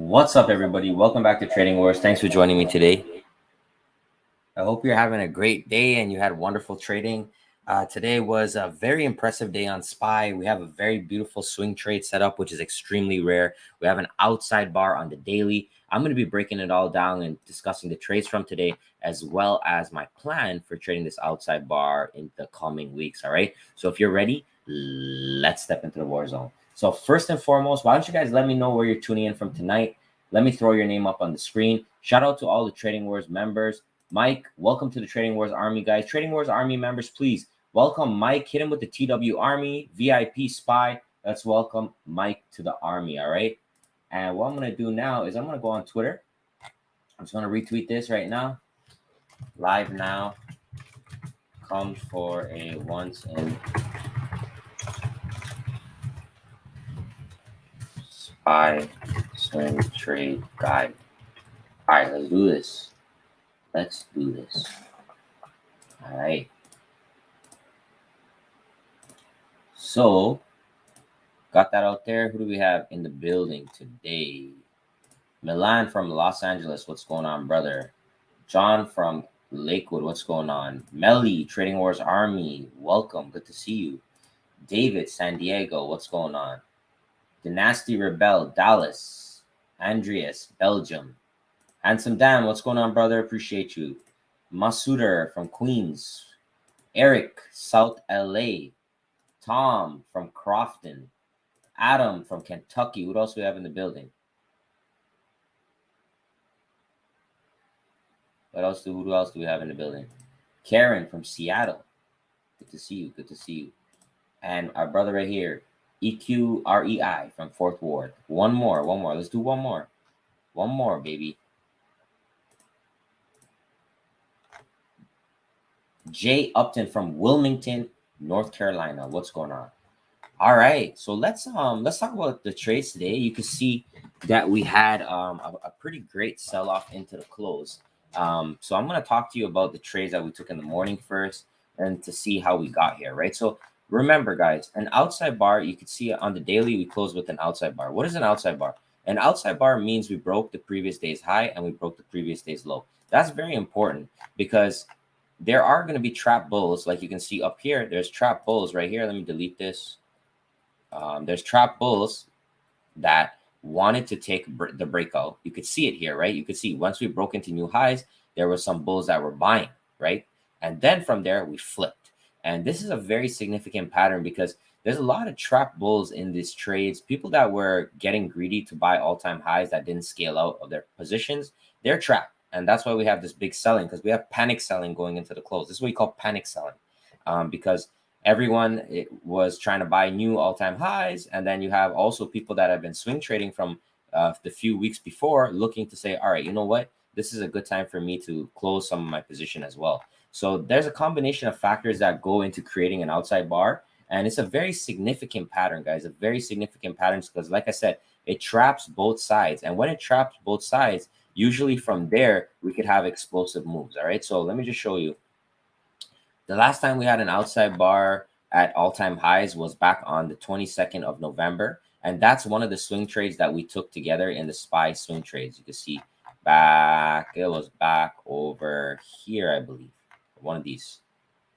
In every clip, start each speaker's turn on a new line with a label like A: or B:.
A: What's up, everybody? Welcome back to Trading Wars. Thanks for joining me today. I hope you're having a great day and you had wonderful trading. Today was a very impressive day on SPY. We have a very beautiful swing trade set up, which is extremely rare. We have an outside bar on the daily. I'm going to be breaking it all down and discussing the trades from today, as well as my plan for trading this outside bar in the coming weeks. All right. So if you're ready, let's step into the war zone. So first and foremost, why don't you guys let me know where you're tuning in from tonight? Let me throw your name up on the screen. Shout out to all the Trading Wars members. Mike, welcome to the Trading Wars Army, guys. Trading Wars Army members, please welcome Mike. Hit him with the TW Army, VIP Spy. Let's welcome Mike to the Army, all right? And what I'm going to do now is I'm going to go on Twitter. I'm just going to retweet this right now. Live now. Come for a once in SPY swing trade guide. All right, let's do this. Let's do this. All right. So, got that out there. Who do we have in the building today? Milan from Los Angeles. What's going on, brother? John from Lakewood. What's going on? Melly, Trading Wars Army. Welcome. Good to see you. David, San Diego. What's going on? Dynasty Rebel, Dallas. Andreas, Belgium. Handsome Dan, what's going on, brother? Appreciate you. Masuder from Queens. Eric, South LA. Tom from Crofton. Adam from Kentucky. What else do we have in the building? Who else do we have in the building? Karen from Seattle. Good to see you. Good to see you. And our brother right here, EQREI from Fourth Ward. One more. Let's do one more. One more, baby. Jay Upton from Wilmington, North Carolina. What's going on? All right, so let's talk about the trades today. You can see that we had a pretty great sell-off into the close. So I'm going to talk to you about the trades that we took in the morning first, and to see how we got here, right? So remember, guys, an outside bar, you can see on the daily we closed with an outside bar. What is an outside bar? An outside bar means we broke the previous day's high and we broke the previous day's low. That's very important because there are going to be trap bulls, like you can see up here. There's trap bulls right here. Let me delete this. There's trap bulls that wanted to take the breakout. You could see it here, right? You could see once we broke into new highs, there were some bulls that were buying, right? And then from there, we flipped. And this is a very significant pattern because there's a lot of trap bulls in these trades. People that were getting greedy to buy all-time highs that didn't scale out of their positions, they're trapped. And that's why we have this big selling, because we have panic selling going into the close. This is what we call panic selling, because everyone was trying to buy new all-time highs. And then you have also people that have been swing trading from the few weeks before, looking to say, all right, you know what? This is a good time for me to close some of my position as well. So there's a combination of factors that go into creating an outside bar. And it's a very significant pattern, guys, a very significant pattern, because like I said, it traps both sides. And when it traps both sides, usually from there, we could have explosive moves. All right. So let me just show you. The last time we had an outside bar at all-time highs was back on the 22nd of November. And that's one of the swing trades that we took together in the SPY swing trades. You can see it was back over here, I believe. One of these.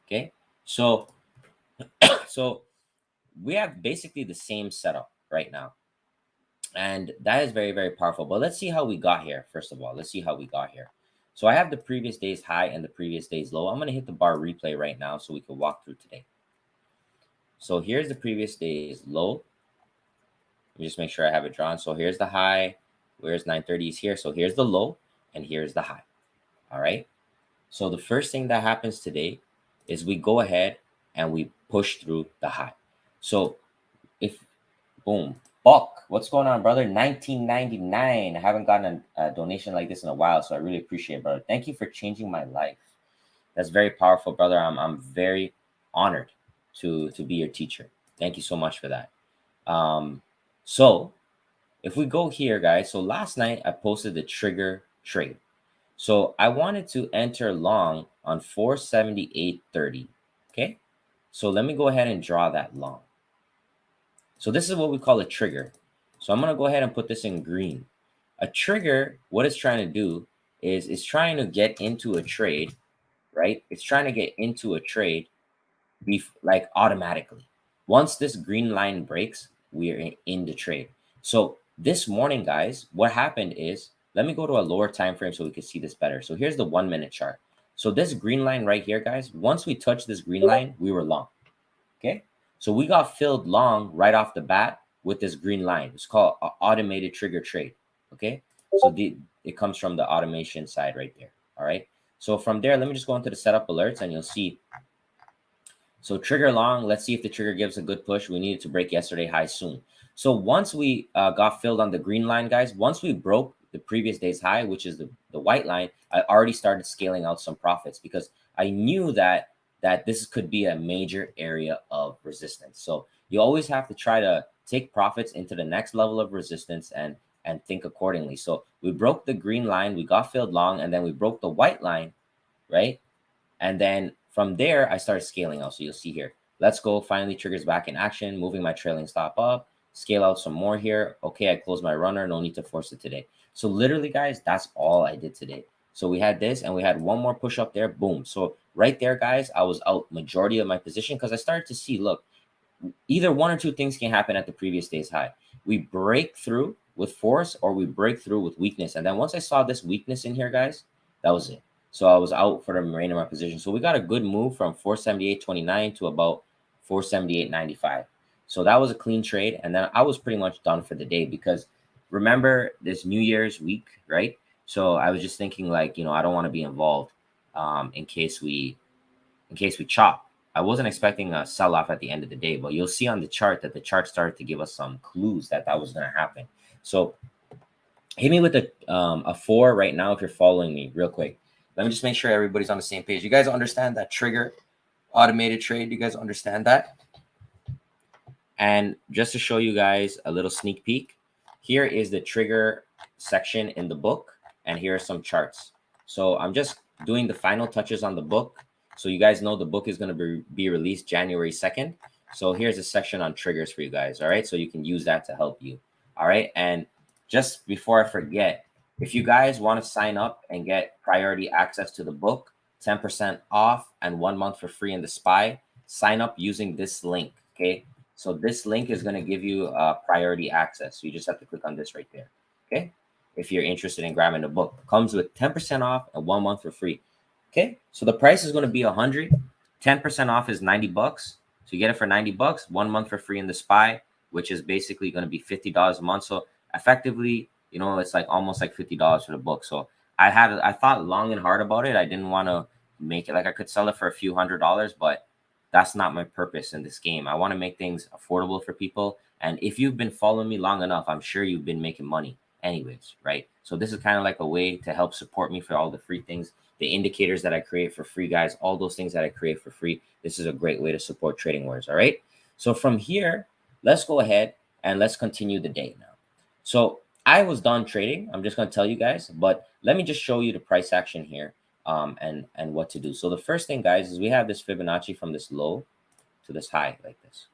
A: Okay. So we have basically the same setup right now. And that is very, very powerful. But let's see how we got here. First of all, let's see how we got here. So I have the previous day's high and the previous day's low. I'm going to hit the bar replay right now so we can walk through today. So here's the previous day's low. Let me just make sure I have it drawn. So here's the high. Where's 930 is here. So here's the low and here's the high. All right. So the first thing that happens today is we go ahead and we push through the high. So if boom. Buck, what's going on, brother? 1999. I haven't gotten a donation like this in a while, so I really appreciate it, brother. Thank you for changing my life. That's very powerful, brother. I'm very honored to be your teacher. Thank you so much for that. So if we go here, guys, so last night I posted the trigger trade. So I wanted to enter long on 478.30. Okay, so let me go ahead and draw that long. So this is what we call a trigger. So I'm going to go ahead and put this in green. A trigger, what it's trying to do is it's trying to get into a trade, right? It's trying to get into a trade like automatically. Once this green line breaks, we are in the trade. So this morning, guys, what happened is, let me go to a lower time frame so we can see this better. So here's the 1 minute chart. So this green line right here, guys, once we touch this green line, we were long. Okay. So we got filled long right off the bat with this green line. It's called an automated trigger trade. Okay. So it comes from the automation side right there. All right. So from there, let me just go into the setup alerts and you'll see. So trigger long, let's see if the trigger gives a good push. We needed to break yesterday high soon. So once we got filled on the green line, guys, once we broke the previous day's high, which is the white line, I already started scaling out some profits because I knew that this could be a major area of resistance. So you always have to try to take profits into the next level of resistance and think accordingly. So we broke the green line, we got filled long, and then we broke the white line, right? And then from there, I started scaling out. So you'll see here, let's go. Finally triggers back in action, moving my trailing stop up, scale out some more here. Okay, I closed my runner. No need to force it today. So literally, guys, that's all I did today. So we had this and we had one more push up there. Boom. So right there, guys, I was out majority of my position because I started to see, look, either one or two things can happen at the previous day's high. We break through with force or we break through with weakness. And then once I saw this weakness in here, guys, that was it. So I was out for the remainder of my position. So we got a good move from 478.29 to about 478.95. So that was a clean trade. And then I was pretty much done for the day because remember this New Year's week, right? So I was just thinking like, I don't want to be involved in case we chop. I wasn't expecting a sell off at the end of the day, but you'll see on the chart that the chart started to give us some clues that was going to happen. So hit me with a 4 right now if you're following me real quick. Let me just make sure everybody's on the same page. You guys understand that trigger automated trade? You guys understand that? And just to show you guys a little sneak peek, here is the trigger section in the book, and here are some charts. So I'm just doing the final touches on the book. So you guys know the book is going to be released January 2nd. So here's a section on triggers for you guys. All right. So you can use that to help you. All right. And just before I forget, if you guys want to sign up and get priority access to the book, 10% off and 1 month for free in the SPY, sign up using this link. Okay. So this link is going to give you priority access. So you just have to click on this right there. Okay. If you're interested in grabbing the book, it comes with 10% off and 1 month for free. Okay. So the price is going to be 100. 10% off is 90 bucks. So you get it for 90 bucks, 1 month for free in the SPY, which is basically going to be $50 a month. So effectively, it's like almost like $50 for the book. So I thought long and hard about it. I didn't want to make it like I could sell it for a few $100s, but that's not my purpose in this game. I want to make things affordable for people. And if you've been following me long enough, I'm sure you've been making money anyways, right? So this is kind of like a way to help support me for all the free things, the indicators that I create for free, guys, all those things that I create for free. This is a great way to support Trading Wars. All right. So from here, let's go ahead and let's continue the day now. So I was done trading. I'm just going to tell you guys, but let me just show you the price action here and what to do. So the first thing, guys, is we have this Fibonacci from this low to this high like this.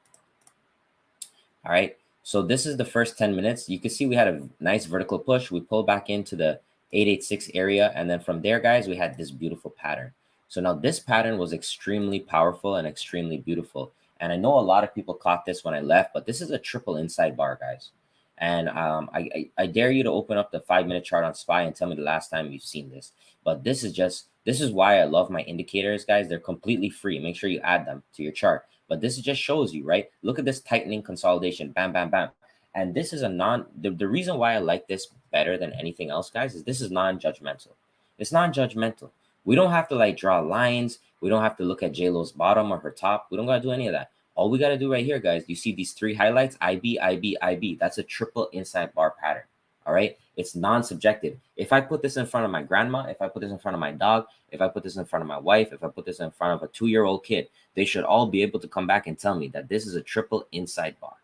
A: All right. So this is the first 10 minutes. You can see we had a nice vertical push. We pulled back into the 886 area. And then from there, guys, we had this beautiful pattern. So now this pattern was extremely powerful and extremely beautiful. And I know a lot of people caught this when I left, but this is a triple inside bar, guys. And I dare you to open up the 5-minute chart on SPY and tell me the last time you've seen this. But this is why I love my indicators, guys. They're completely free. Make sure you add them to your chart. But this just shows you, right? Look at this tightening consolidation. Bam, bam, bam. And this is the reason why I like this better than anything else, guys, is this is non-judgmental. It's non-judgmental. We don't have to like draw lines. We don't have to look at JLo's bottom or her top. We don't got to do any of that. All we got to do right here, guys, you see these 3 highlights, IB, IB, IB. That's a triple inside bar pattern. All right. It's non-subjective. If I put this in front of my grandma, if I put this in front of my dog, if I put this in front of my wife, if I put this in front of a 2-year-old kid, they should all be able to come back and tell me that this is a triple inside bar.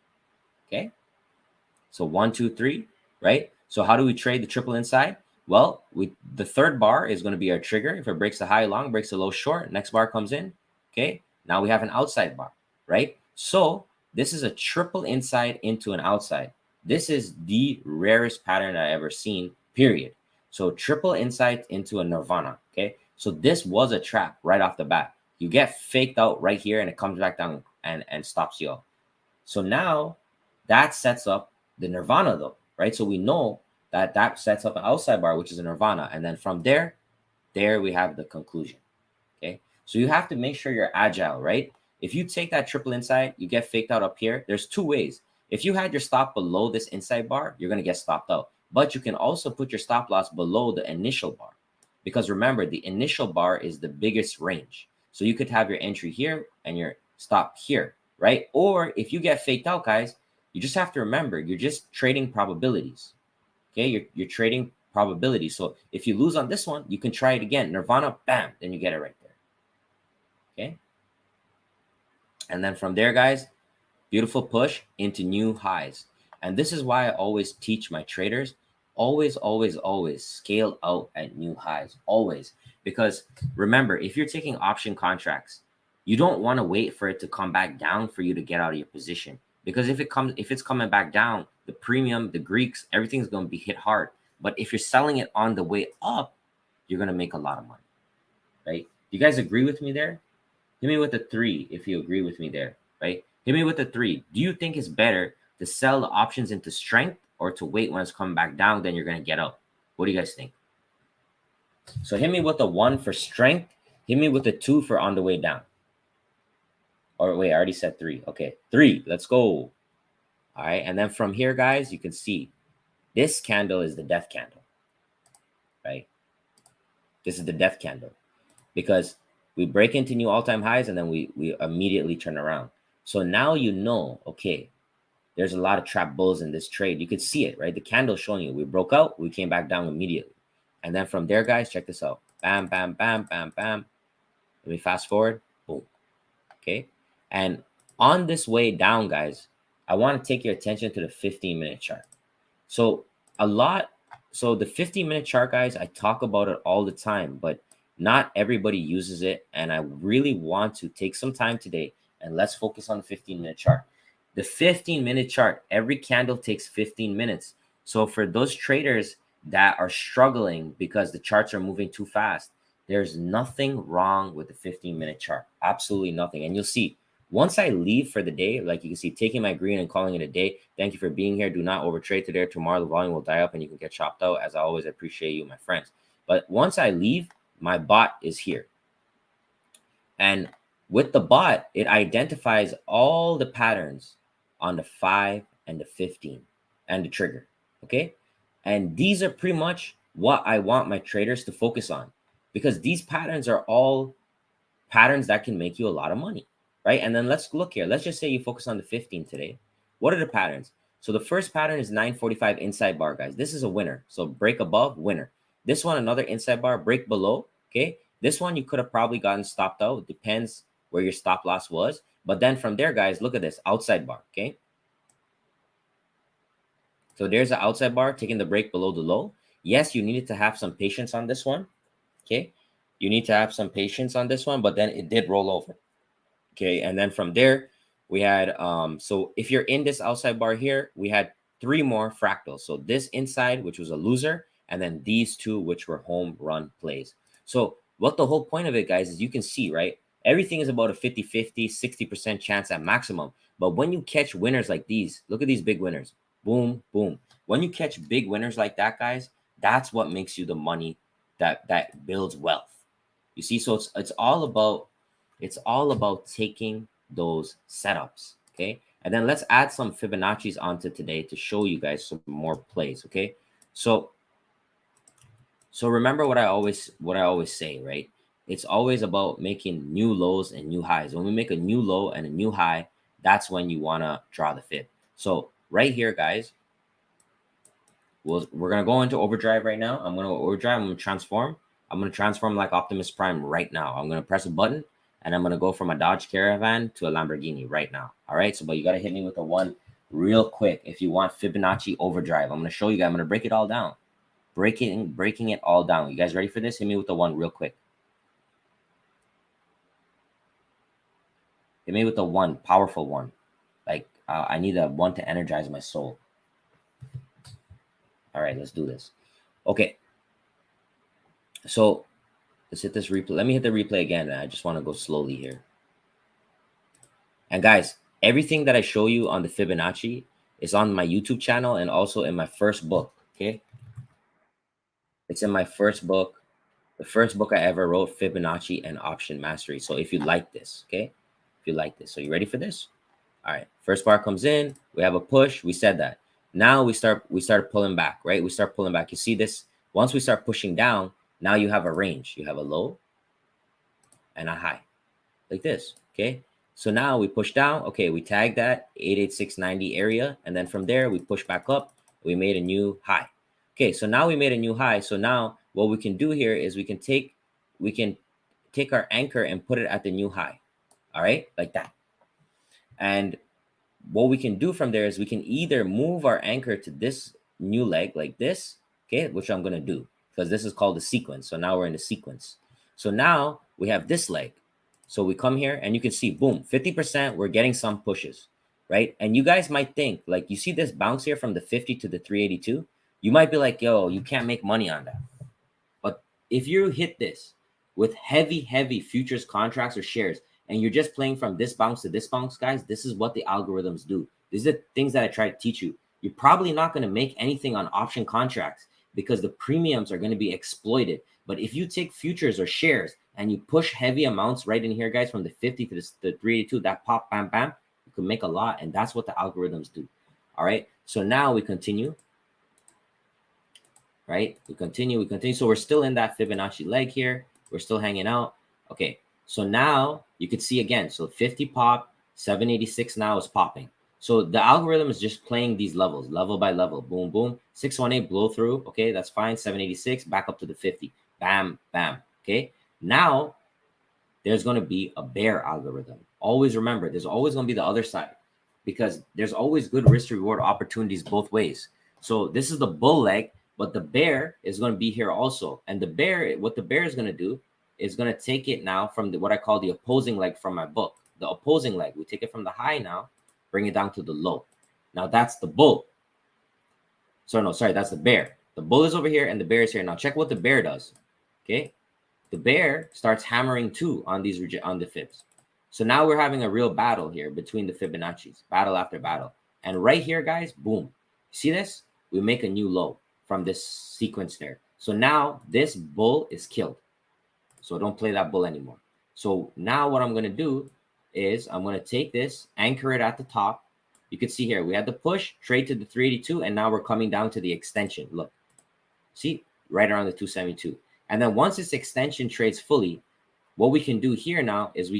A: Okay. So 1, 2, 3, right? So how do we trade the triple inside? Well, the third bar is going to be our trigger. If it breaks the high long, breaks the low short, next bar comes in. Okay. Now we have an outside bar, right? So this is a triple inside into an outside. This is the rarest pattern I ever seen, period. So triple insight into a nirvana. Okay. So this was a trap right off the bat. You get faked out right here and it comes back down and stops you out. So now that sets up the nirvana though, right? So we know that that sets up an outside bar, which is a nirvana. And then from there we have the conclusion. Okay. So you have to make sure you're agile, right? If you take that triple inside, you get faked out up here. There's two ways. If you had your stop below this inside bar, you're going to get stopped out. But you can also put your stop loss below the initial bar. Because remember, the initial bar is the biggest range. So you could have your entry here and your stop here, right? Or if you get faked out, guys, you just have to remember, you're just trading probabilities. Okay, you're trading probability. So if you lose on this one, you can try it again. Nirvana, bam, then you get it right there. Okay. And then from there, guys, beautiful push into new highs. And this is why I always teach my traders, always, always, always scale out at new highs. Always. Because remember, if you're taking option contracts, you don't want to wait for it to come back down for you to get out of your position. Because if it's coming back down, the premium, the Greeks, everything's going to be hit hard. But if you're selling it on the way up, you're going to make a lot of money, right? You guys agree with me there? Hit me with a 3 if you agree with me there, right? Hit me with a 3. Do you think it's better to sell the options into strength or to wait when it's coming back down, then you're going to get out? What do you guys think? So hit me with a 1 for strength. Hit me with a 2 for on the way down. Or wait, I already said 3. Okay, 3. Let's go. All right, and then from here, guys, you can see this candle is the death candle, right? This is the death candle because we break into new all-time highs and then we immediately turn around. So now you know, okay, there's a lot of trap bulls in this trade. You could see it, right? The candle showing you we broke out, we came back down immediately. And then from there, guys, check this out. Bam, bam, bam, bam, bam. Let me fast forward. Boom. Okay. And on this way down, guys, I want to take your attention to the 15-minute chart. So the 15-minute chart, guys, I talk about it all the time, but not everybody uses it. And I really want to take some time today and let's focus on the 15-minute chart. The 15-minute chart, every candle takes 15 minutes. So for those traders that are struggling because the charts are moving too fast, there's nothing wrong with the 15-minute chart. Absolutely nothing. And you'll see, once I leave for the day, like you can see, taking my green and calling it a day. Thank you for being here. Do not overtrade today or tomorrow. The volume will die up and you can get chopped out. As I always appreciate you, my friends. But once I leave, my bot is here. And with the bot, it identifies all the patterns on the 5 and the 15 and the trigger. Okay. And these are pretty much what I want my traders to focus on because these patterns are all patterns that can make you a lot of money. Right. And then let's look here. Let's just say you focus on the 15 today. What are the patterns? So the first pattern is 945 inside bar, guys. This is a winner. So break above, winner. This one, another inside bar, break below. Okay. This one you could have probably gotten stopped out. It depends where your stop loss was. But then from there, guys, look at this outside bar. Okay. So there's the outside bar taking the break below the low. Yes, you needed to have some patience on this one. Okay. You need to have some patience on this one, but then it did roll over. Okay, and then from there we had so if you're in this outside bar here, we had 3 more fractals. So this inside, which was a loser, and then these 2, which were home run plays. So what the whole point of it, guys, is you can see, right? Everything is about a 50-50, 60% chance at maximum. But when you catch winners like these, look at these big winners. Boom, boom. When you catch big winners like that, guys, that's what makes you the money that builds wealth. You see, so it's all about taking those setups. Okay. And then let's add some Fibonacci's onto today to show you guys some more plays. Okay. So remember what I always say, right? It's always about making new lows and new highs. When we make a new low and a new high, that's when you want to draw the fib. So right here, guys, we're going to go into overdrive right now. I'm going to overdrive. I'm going to transform. I'm going to transform like Optimus Prime right now. I'm going to press a button and I'm going to go from a Dodge Caravan to a Lamborghini right now. All right. So, but you got to hit me with a 1 real quick. If you want Fibonacci overdrive, I'm going to show you guys. I'm going to break it all down. Breaking it all down. You guys ready for this? Hit me with the 1 real quick. Hit me with the 1, powerful 1. Like I need a 1 to energize my soul. All right, let's do this. Okay. So let's hit this replay. Let me hit the replay again. I just want to go slowly here. And guys, everything that I show you on the Fibonacci is on my YouTube channel and also in my first book. Okay. It's in my first book, the first book I ever wrote, Fibonacci and Option Mastery. So if you like this, okay, if you like this, so you ready for this? All right, first bar comes in, we have a push, we said that. Now we start pulling back, right? We start pulling back. You see this? Once we start pushing down, now you have a range. You have a low and a high, like this, okay? So now we push down, okay, we tag that 886.90 area, and then from there we push back up, we made a new high. Okay, so now we made a new high. So now what we can do here is we can take our anchor and put it at the new high. All right, like that. And what we can do from there is we can either move our anchor to this new leg like this, okay, which I'm going to do because this is called the sequence. So now we're in the sequence. So now we have this leg. So we come here and you can see, boom, 50%, we're getting some pushes, right? And you guys might think, like, you see this bounce here from the 50 to the 382? You might be like, yo, you can't make money on that. But if you hit this with heavy futures contracts or shares, and you're just playing from this bounce to this bounce, guys, this is what the algorithms do. These are the things that I try to teach you. You're probably not going to make anything on option contracts because the premiums are going to be exploited. But if you take futures or shares and you push heavy amounts right in here, guys, from the 50 to the 382, that pop, bam, bam, you can make a lot. And that's what the algorithms do. All right. So now we continue. Right? We continue. So we're still in that Fibonacci leg here. We're still hanging out. Okay. So now you could see again. So 50 pop, 786 now is popping. So the algorithm is just playing these levels, level by level. Boom, boom. 618 blow through. Okay, that's fine. 786 back up to the 50. Bam, bam. Okay. Now there's going to be a bear algorithm. Always remember, there's always going to be the other side because there's always good risk to reward opportunities both ways. So this is the bull leg, but the bear is going to be here also. And the bear, what the bear is going to do is going to take it now from what I call the opposing leg from my book. The opposing leg, we take it from the high now, bring it down to the low. Now that's the bull. Sorry, that's the bear. The bull is over here and the bear is here. Now check what the bear does. Okay. The bear starts hammering too on the fibs. So now we're having a real battle here between the Fibonacci's, battle after battle. And right here, guys, boom. See this? We make a new low from this sequence there. So now this bull is killed. So don't play that bull anymore. So now what I'm going to do is I'm going to take this, anchor it at the top. You can see here, we had the push, trade to the 382, and now we're coming down to the extension. Look, see, right around the 272. And then once this extension trades fully, what we can do here now is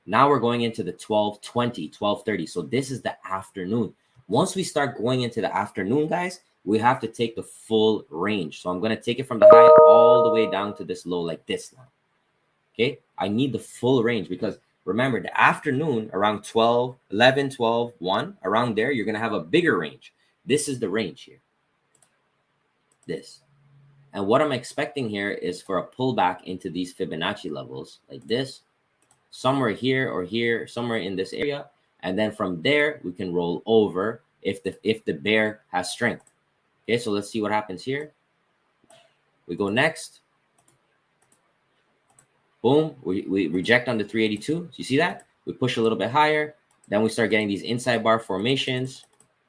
A: now we're going into the 1220, 1230. So this is the afternoon. Once we start going into the afternoon, guys, we have to take the full range. So I'm going to take it from the high all the way down to this low like this now. Okay, I need the full range because remember the afternoon around 12, 11, 12, 1, around there, you're going to have a bigger range. This is the range here. This. And what I'm expecting here is for a pullback into these Fibonacci levels like this, somewhere here or here, somewhere in this area. And then from there, we can roll over if the bear has strength. Okay, so let's see what happens here. We go next. Boom, we reject on the 382. You see that? We push a little bit higher. Then we start getting these inside bar formations.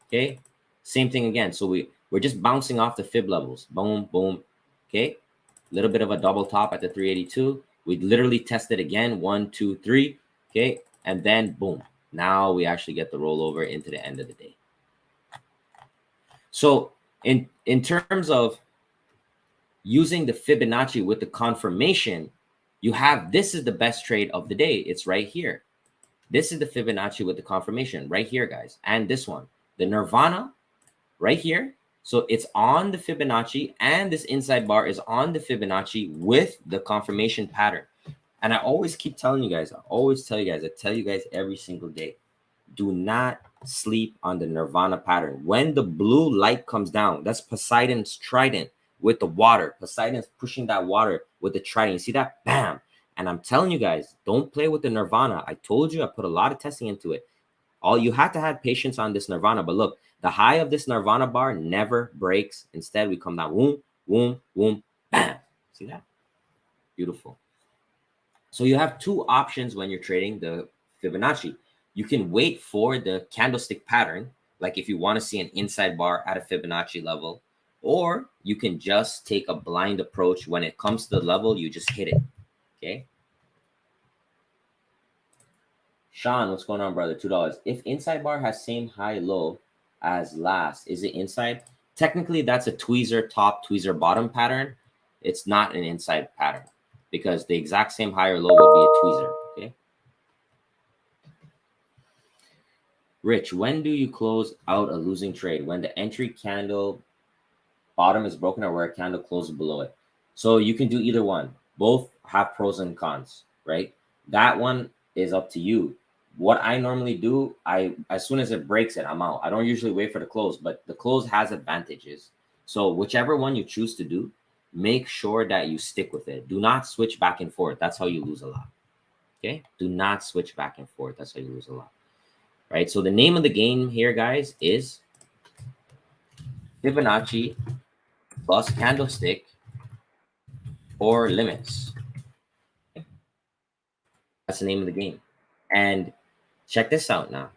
A: Okay, same thing again. So we're just bouncing off the fib levels. Boom, boom. Okay, a little bit of a double top at the 382. We literally test it again. 1, 2, 3. Okay, and then boom. Now we actually get the rollover into the end of the day. So in terms of using the Fibonacci with the confirmation, you have, this is the best trade of the day. It's right here. This is the Fibonacci with the confirmation right here, guys. And this one, the Nirvana right here. So it's on the Fibonacci and this inside bar is on the Fibonacci with the confirmation pattern. And I always keep telling you guys, I tell you guys every single day, do not sleep on the Nirvana pattern. When the blue light comes down, that's Poseidon's trident with the water. Poseidon's pushing that water with the trident. You see that? Bam. And I'm telling you guys, don't play with the Nirvana. I told you, I put a lot of testing into it. All you have to have patience on this Nirvana. But look, the high of this Nirvana bar never breaks. Instead, we come down, boom, boom, boom, bam. See that? Beautiful. So you have two options when you're trading the Fibonacci. You can wait for the candlestick pattern, like if you want to see an inside bar at a Fibonacci level, or you can just take a blind approach. When it comes to the level, you just hit it. Okay. Sean, what's going on, brother? $2. If inside bar has same high low as last, is it inside? Technically, that's a tweezer top, tweezer bottom pattern. It's not an inside pattern because the exact same high or low would be a tweezer. Okay. Rich, when do you close out a losing trade? When the entry candle bottom is broken or where a candle closes below it. So you can do either one. Both have pros and cons, right? That one is up to you. What I normally do, as soon as it breaks it, I'm out. I don't usually wait for the close, but the close has advantages. So whichever one you choose to do, make sure that you stick with it. Do not switch back and forth. That's how you lose a lot. Okay? Do not switch back and forth. That's how you lose a lot. Right? So the name of the game here, guys, is Fibonacci plus candlestick or limits. That's the name of the game. And check this out now.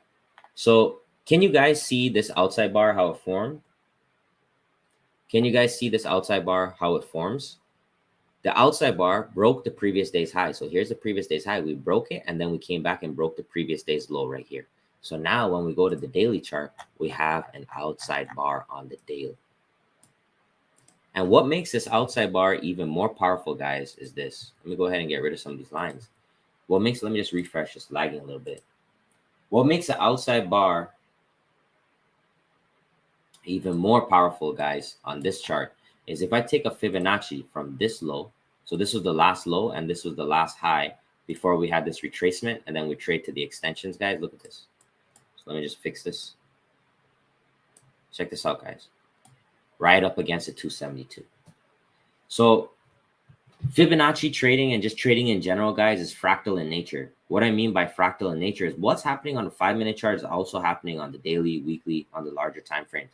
A: So can you guys see this outside bar, how it formed? Can you guys see this outside bar, how it forms? The outside bar broke the previous day's high. So here's the previous day's high. We broke it, and then we came back and broke the previous day's low right here. So now when we go to the daily chart, we have an outside bar on the daily. And what makes this outside bar even more powerful, guys, is this. Let me go ahead and get rid of some of these lines. Let me just refresh, just lagging a little bit. What makes the outside bar even more powerful, guys, on this chart is if I take a Fibonacci from this low. So this was the last low and this was the last high before we had this retracement, and then we trade to the extensions, guys. Look at this. So let me just fix this. Check this out, guys. Right up against the 272. So Fibonacci trading and just trading in general, guys, is fractal in nature. What I mean by fractal in nature is what's happening on the 5-minute chart is also happening on the daily, weekly, on the larger time frames.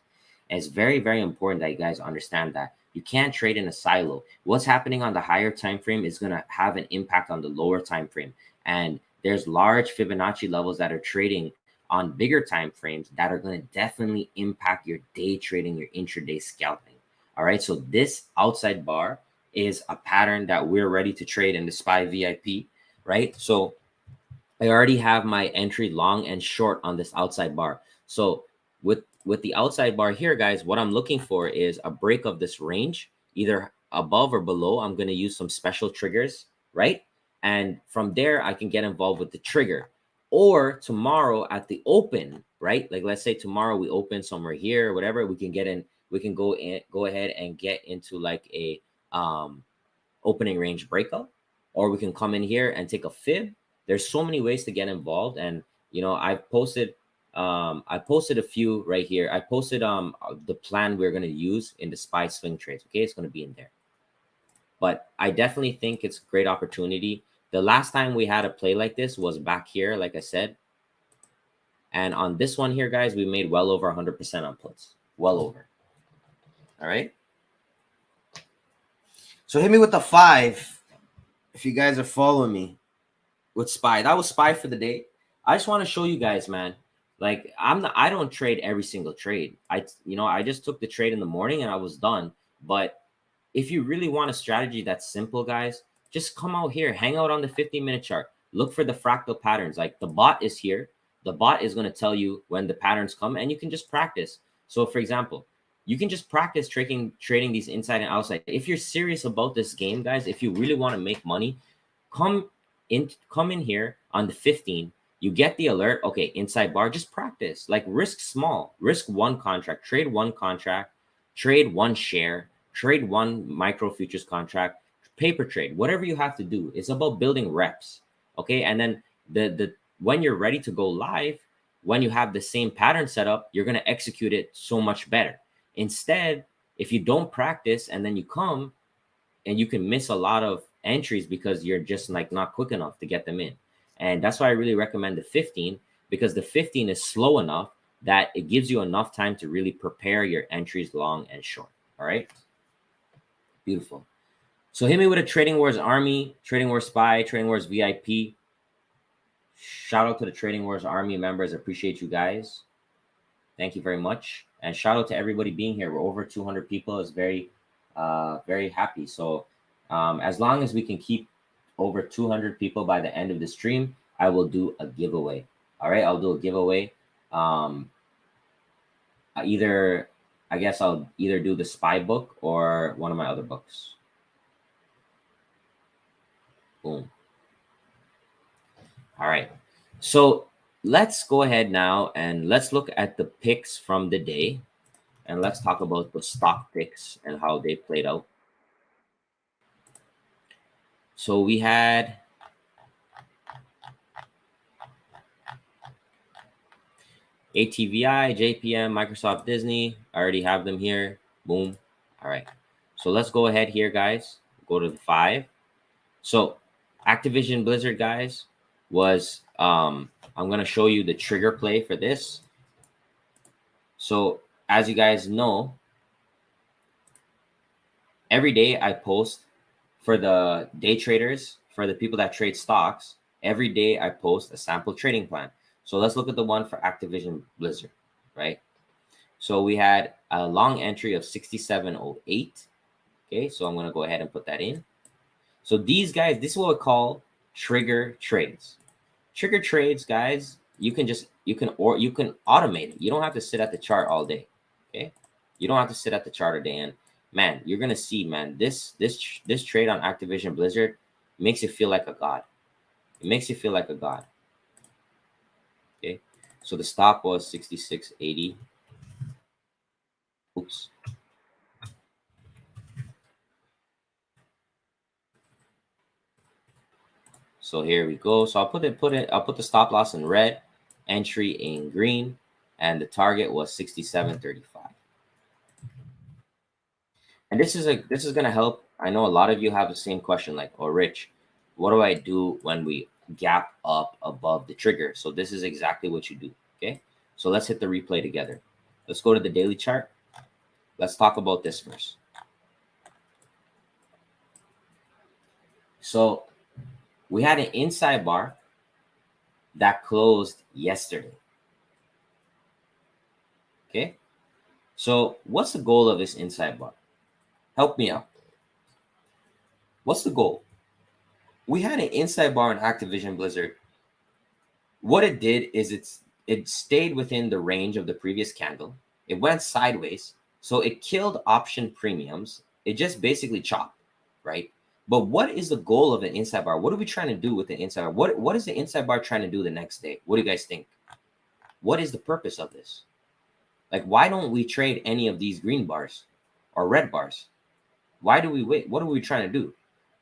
A: And it's very, very important that you guys understand that you can't trade in a silo. What's happening on the higher time frame is going to have an impact on the lower time frame. And there's large Fibonacci levels that are trading on bigger time frames that are going to definitely impact your day trading, your intraday scalping. All right. So this outside bar is a pattern that we're ready to trade in the SPY VIP, right? So I already have my entry long and short on this outside bar. So with the outside bar here, guys, what I'm looking for is a break of this range, either above or below. I'm going to use some special triggers, right? And from there, I can get involved with the trigger. Or tomorrow at the open, right? Like let's say tomorrow we open somewhere here, or whatever, we can get in, we can go ahead and get into like a opening range breakout, or we can come in here and take a fib. There's so many ways to get involved. And you know, I posted a few right here. I posted the plan we're going to use in the SPY swing trades. Okay, it's going to be in there. But I definitely think it's a great opportunity. The last time we had a play like this was back here, like I said. And on this one here, guys, we made well over 100% on puts. Well over. All right. So hit me with the 5 if you guys are following me with SPY. That was SPY for the day. I just want to show you guys, man. Like I don't trade every single trade. I just took the trade in the morning and I was done. But if you really want a strategy that's simple, guys, just come out here, hang out on the 15-minute chart. Look for the fractal patterns. Like the bot is here. The bot is going to tell you when the patterns come, and you can just practice. So for example, you can just practice trading these inside and outside. If you're serious about this game, guys, if you really want to make money, come in here on the 15. You get the alert. Okay, inside bar, just practice. Like risk small. Risk one contract. Trade one contract. Trade one share. Trade one micro futures contract. Paper trade. Whatever you have to do. It's about building reps. Okay, and then the when you're ready to go live, when you have the same pattern set up, you're going to execute it so much better. Instead, if you don't practice and then you come, and you can miss a lot of entries because you're just like not quick enough to get them in. And that's why I really recommend the 15. because the 15 is slow enough that it gives you enough time to really prepare your entries long and short. All right. Beautiful. So hit me with a Trading Wars Army, Trading Wars Spy, Trading Wars VIP. Shout out to the Trading Wars Army members. Appreciate you guys. Thank you very much. And shout out to everybody being here. We're over 200 people. It's very, very happy. So as long as we can keep over 200 people by the end of the stream, I will do a giveaway. All right. I'll do a giveaway. I guess I'll either do the spy book or one of my other books. Boom. All right. So let's go ahead now and let's look at the picks from the day. And let's talk about the stock picks and how they played out. So we had ATVI, JPM, Microsoft, Disney. I already have them here. Boom. All right. So let's go ahead here, guys. Go to the 5. So Activision Blizzard, guys, was I'm going to show you the trigger play for this. So as you guys know, every day I post for the day traders, for the people that trade stocks. Every day I post a sample trading plan. So let's look at the one for Activision Blizzard, right? So we had a long entry of 67.08. Okay, so I'm going to go ahead and put that in. So these guys, this is what we call trigger trades. Trigger trades, guys, you can automate it. You don't have to sit at the chart all day. Okay, you don't have to sit at the chart all day. And man, you're gonna see, man, this trade on Activision Blizzard makes you feel like a god. It makes you feel like a god. Okay, so the stop was 66.80. Oops. So here we go. So I'll put the stop loss in red, entry in green, and the target was 67.35. And this is gonna help. I know a lot of you have the same question, like, oh, Rich, what do I do when we gap up above the trigger? So this is exactly what you do. Okay. So let's hit the replay together. Let's go to the daily chart. Let's talk about this first. So we had an inside bar that closed yesterday. Okay. So what's the goal of this inside bar? Help me out. What's the goal? We had an inside bar in Activision Blizzard. What it did is it stayed within the range of the previous candle. It went sideways. So it killed option premiums. It just basically chopped, right? But what is the goal of an inside bar? What are we trying to do with the inside bar? What is the inside bar trying to do the next day? What do you guys think? What is the purpose of this? Like, why don't we trade any of these green bars or red bars? Why do we wait? What are we trying to do?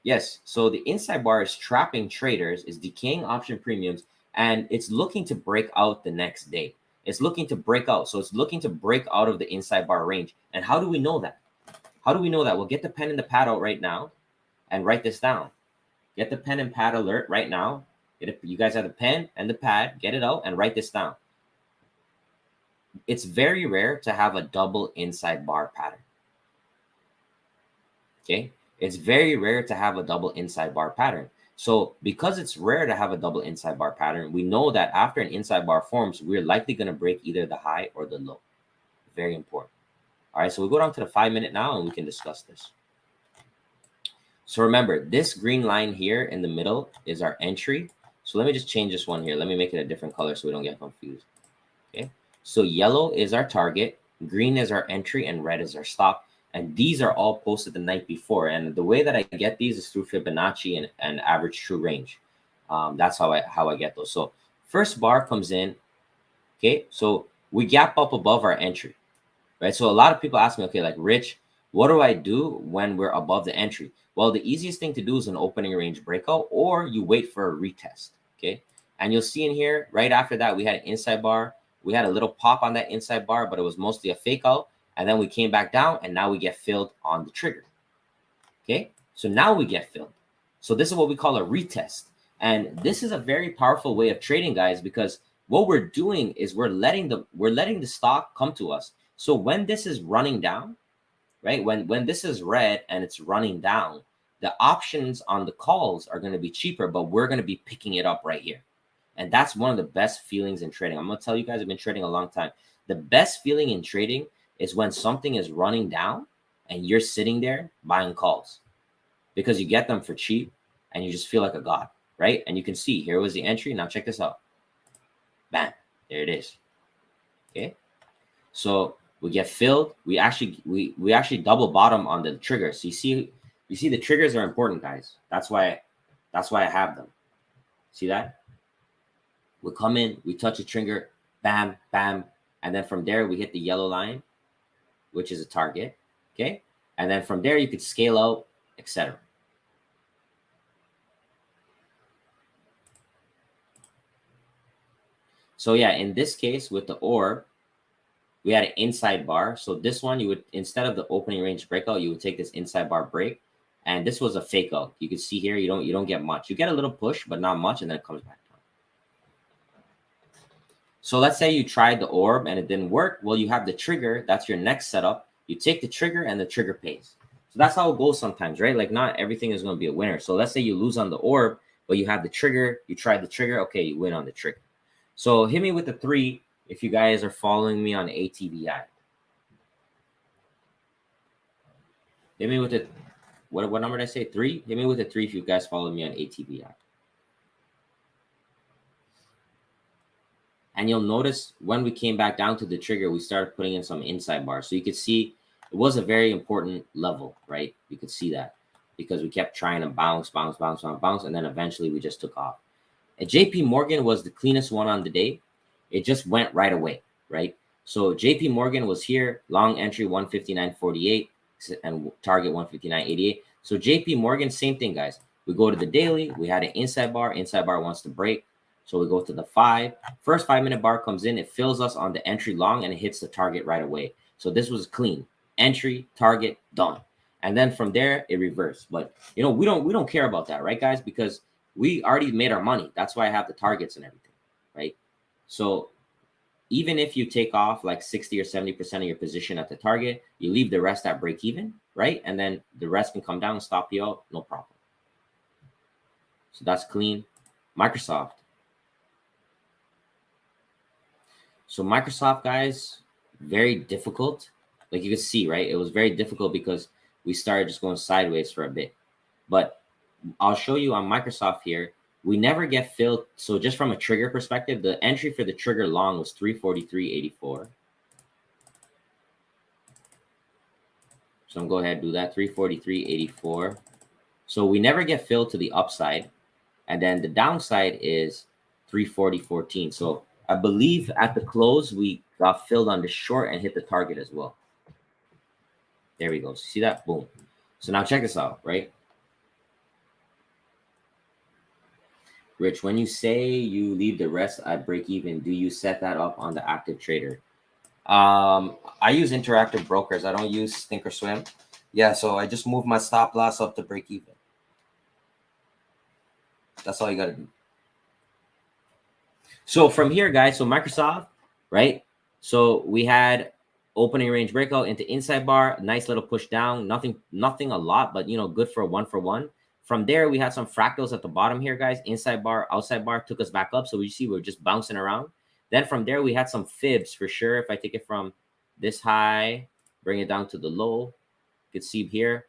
A: Yes, so the inside bar is trapping traders, is decaying option premiums, and it's looking to break out the next day. It's looking to break out. So it's looking to break out of the inside bar range. And how do we know that? How do we know that? We'll get the pen and the pad out right now and write this down. Get the pen and pad alert right now. You guys have the pen and the pad. Get it out and write this down. It's very rare to have a double inside bar pattern. Okay, it's very rare to have a double inside bar pattern. So because it's rare to have a double inside bar pattern, we know that after an inside bar forms, we're likely going to break either the high or the low. Very important. All right, so we go down to the 5-minute now and we can discuss this. So remember, this green line here in the middle is our entry. So let me just change this one here. Let me make it a different color so we don't get confused. Okay, so yellow is our target, green is our entry, and red is our stop. And these are all posted the night before. And the way that I get these is through Fibonacci and average true range. That's how I get those. So first bar comes in. Okay, so we gap up above our entry, right? So a lot of people ask me, okay, like, Rich, what do I do when we're above the entry? Well, the easiest thing to do is an opening range breakout, or you wait for a retest. Okay, and you'll see in here right after that we had an inside bar. We had a little pop on that inside bar, but it was mostly a fake out. And then we came back down, and now we get filled on the trigger. Okay, so now we get filled. So this is what we call a retest. And this is a very powerful way of trading, guys, because what we're doing is we're letting the stock come to us. So when this is running down, right? When this is red and it's running down, the options on the calls are going to be cheaper, but we're going to be picking it up right here. And that's one of the best feelings in trading. I'm going to tell you guys, I've been trading a long time. The best feeling in trading is when something is running down and you're sitting there buying calls, because you get them for cheap and you just feel like a god, right? And you can see here was the entry. Now check this out. Bam, there it is. Okay, so we get filled. We actually double bottom on the trigger. So you see the triggers are important, guys. That's why I have them. See that? We come in, we touch a trigger, bam, bam, and then from there we hit the yellow line, which is a target. Okay, and then from there you could scale out, etc. So yeah, in this case with the orb, we had an inside bar. So this one, you would, instead of the opening range breakout, you would take this inside bar break. And this was a fake out. You can see here, you don't get much. You get a little push, but not much, and then it comes back down. So let's say you tried the orb and it didn't work. Well, you have the trigger. That's your next setup. You take the trigger and the trigger pays. So that's how it goes sometimes, right? Like not everything is going to be a winner. So let's say you lose on the orb, but you have the trigger. You tried the trigger. Okay, you win on the trigger. So hit me with the 3 if you guys are following me on ATVI. Hit me with the, what number did I say? 3? Hit me with the 3 if you guys follow me on ATVI. And you'll notice when we came back down to the trigger, we started putting in some inside bars. So you could see it was a very important level, right? You could see that because we kept trying to bounce, and then eventually we just took off. And JP Morgan was the cleanest one on the day. It just went right away, right? So JP Morgan was here, long entry 159.48 and target 159.88. So JP Morgan, same thing, guys. We go to the daily, we had an inside bar wants to break. So we go to the 5. First 5-minute bar comes in, it fills us on the entry long and it hits the target right away. So this was clean. Entry, target, done. And then from there it reversed. But we don't care about that, right, guys? Because we already made our money. That's why I have the targets and everything, right? So even if you take off like 60 or 70% of your position at the target, you leave the rest at break even, right? And then the rest can come down and stop you out, no problem. So that's clean. Microsoft. So Microsoft, guys, very difficult. Like you can see, right? It was very difficult because we started just going sideways for a bit. But I'll show you on Microsoft here. We never get filled. So just from a trigger perspective, the entry for the trigger long was 343.84. So I'm going to go ahead and do that, 343.84. So we never get filled to the upside. And then the downside is 340.14. So I believe at the close, we got filled on the short and hit the target as well. There we go. See that? Boom. So now check this out, right? Rich, when you say you leave the rest at break even, do you set that up on the active trader? I use interactive brokers. I don't use Thinkorswim. Yeah, so I just move my stop loss up to break even. That's all you got to do. So from here, guys, so Microsoft, right? So we had opening range breakout into inside bar, nice little push down, nothing a lot, but good for a 1-for-1. From there, we had some fractals at the bottom here, guys. Inside bar, outside bar took us back up. So we see we're just bouncing around. Then from there, we had some fibs for sure. If I take it from this high, bring it down to the low, you can see here,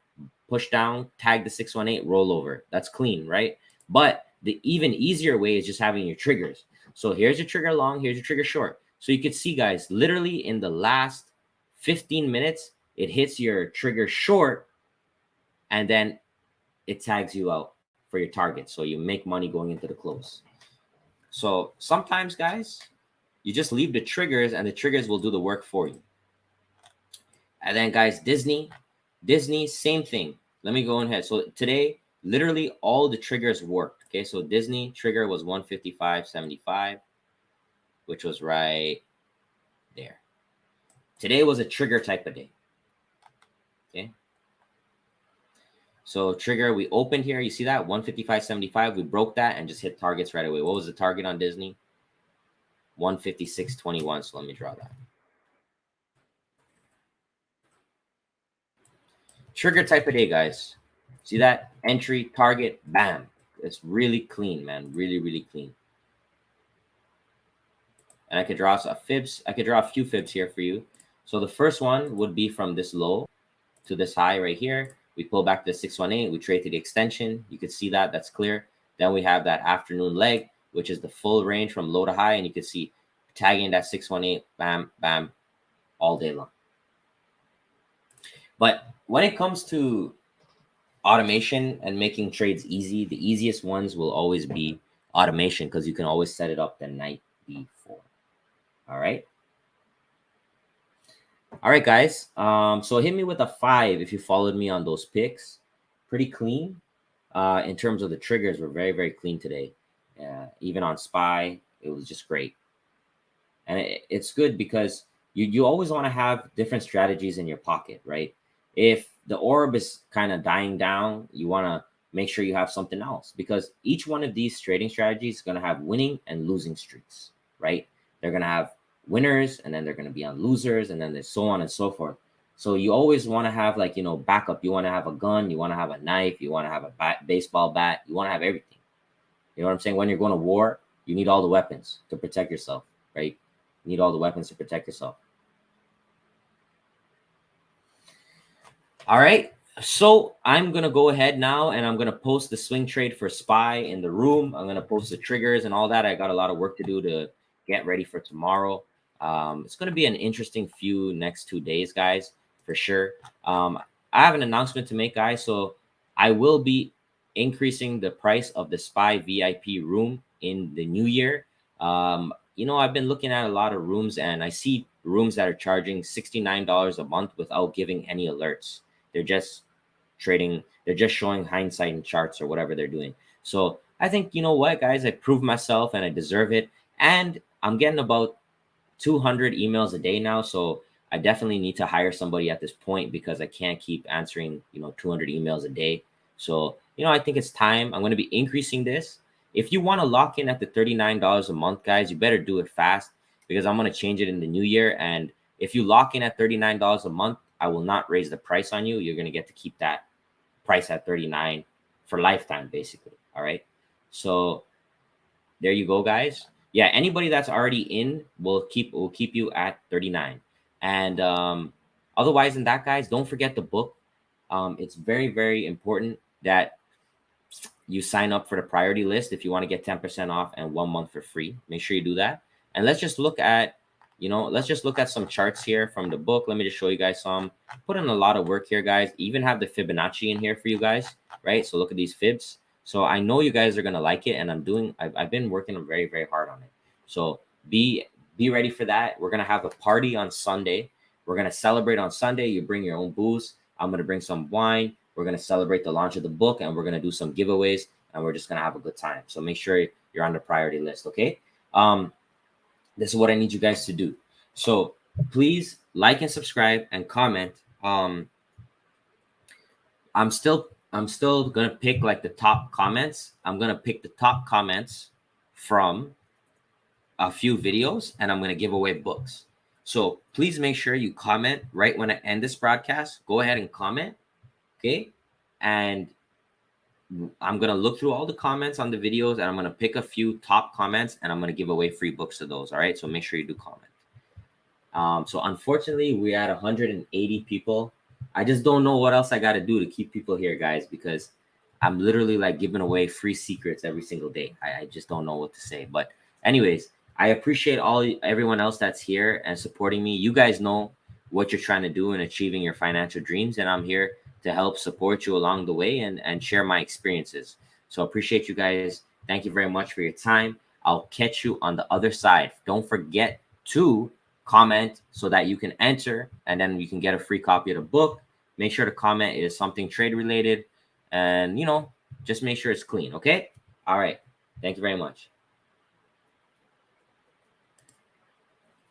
A: push down, tag the 618, roll over. That's clean, right? But the even easier way is just having your triggers. So here's your trigger long, here's your trigger short. So you can see, guys, literally in the last 15 minutes, it hits your trigger short, and then it tags you out for your target. So you make money going into the close. So sometimes, guys, you just leave the triggers and the triggers will do the work for you. And then, guys, Disney, same thing. Let me go ahead. So today, literally all the triggers worked. Okay, so Disney trigger was 155.75, which was right there. Today was a trigger type of day. Okay. So trigger, we opened here. You see that 155.75. We broke that and just hit targets right away. What was the target on Disney? 156.21. So let me draw that. Trigger type of day, guys. See that? Entry, target, bam. It's really clean, man. Really, really clean. And I could draw a fibs. I could draw a few fibs here for you. So the first one would be from this low to this high right here. We pull back to 618. We trade to the extension. You can see that. That's clear. Then we have that afternoon leg, which is the full range from low to high. And you can see tagging that 618, bam, bam, all day long. But when it comes to automation and making trades easy, the easiest ones will always be automation because you can always set it up the night before. All right. All right, guys. So hit me with a 5 if you followed me on those picks. Pretty clean. In terms of the triggers, we're very, very clean today. Even on SPY, it was just great. And it's good because you always want to have different strategies in your pocket, right? If the orb is kind of dying down, you want to make sure you have something else because each one of these trading strategies is going to have winning and losing streaks, right? They're going to have winners and then they're going to be on losers and then there's so on and so forth. So you always want to have like, backup. You want to have a gun, you want to have a knife, you want to have a baseball bat, you want to have everything. You know what I'm saying? When you're going to war, you need all the weapons to protect yourself, right? You need all the weapons to protect yourself. All right. So I'm going to go ahead now and I'm going to post the swing trade for SPY in the room. I'm going to post the triggers and all that. I got a lot of work to do to get ready for tomorrow. It's going to be an interesting few next 2 days, guys, for sure. I have an announcement to make, guys. So I will be increasing the price of the SPY VIP room in the new year. I've been looking at a lot of rooms and I see rooms that are charging $69 a month without giving any alerts. They're just trading. They're just showing hindsight in charts or whatever they're doing. So I think, you know what, guys, I proved myself and I deserve it. And I'm getting about 200 emails a day now. So I definitely need to hire somebody at this point because I can't keep answering, 200 emails a day. So, I think it's time. I'm going to be increasing this. If you want to lock in at the $39 a month, guys, you better do it fast because I'm going to change it in the new year. And if you lock in at $39 a month, I will not raise the price on you. You're going to get to keep that price at 39 for lifetime, basically. All right. So there you go, guys. Yeah, anybody that's already in will keep you at 39. And otherwise than that, guys, don't forget the book. It's very, very important that you sign up for the priority list if you want to get 10% off and 1 month for free. Make sure you do that. And let's just look at some charts here from the book. Let me just show you guys some. Put in a lot of work here, guys. Even have the Fibonacci in here for you guys, right? So look at these fibs. So I know you guys are gonna like it, and I've been working very, very hard on it. So be ready for that. We're gonna have a party on Sunday. We're gonna celebrate on Sunday. You bring your own booze. I'm gonna bring some wine. We're gonna celebrate the launch of the book, and we're gonna do some giveaways, and we're just gonna have a good time. So make sure you're on the priority list, okay? This is what I need you guys to do. So please like and subscribe and comment. I'm still gonna pick like the top comments. I'm gonna pick the top comments from a few videos and I'm gonna give away books. So please make sure you comment right when I end this broadcast. Go ahead and comment, okay? And I'm gonna look through all the comments on the videos and I'm gonna pick a few top comments and I'm gonna give away free books to those. All right, so make sure you do comment. So unfortunately, we're at 180 people. I just don't know what else I got to do to keep people here, guys, because I'm literally like giving away free secrets every single day. I just don't know what to say. But anyways, I appreciate everyone else that's here and supporting me. You guys know what you're trying to do in achieving your financial dreams, and I'm here to help support you along the way and share my experiences. So appreciate you guys. Thank you very much for your time. I'll catch you on the other side. Don't forget to comment so that you can enter and then you can get a free copy of the book. Make sure the comment is something trade related and just make sure it's clean. Okay. All right. Thank you very much.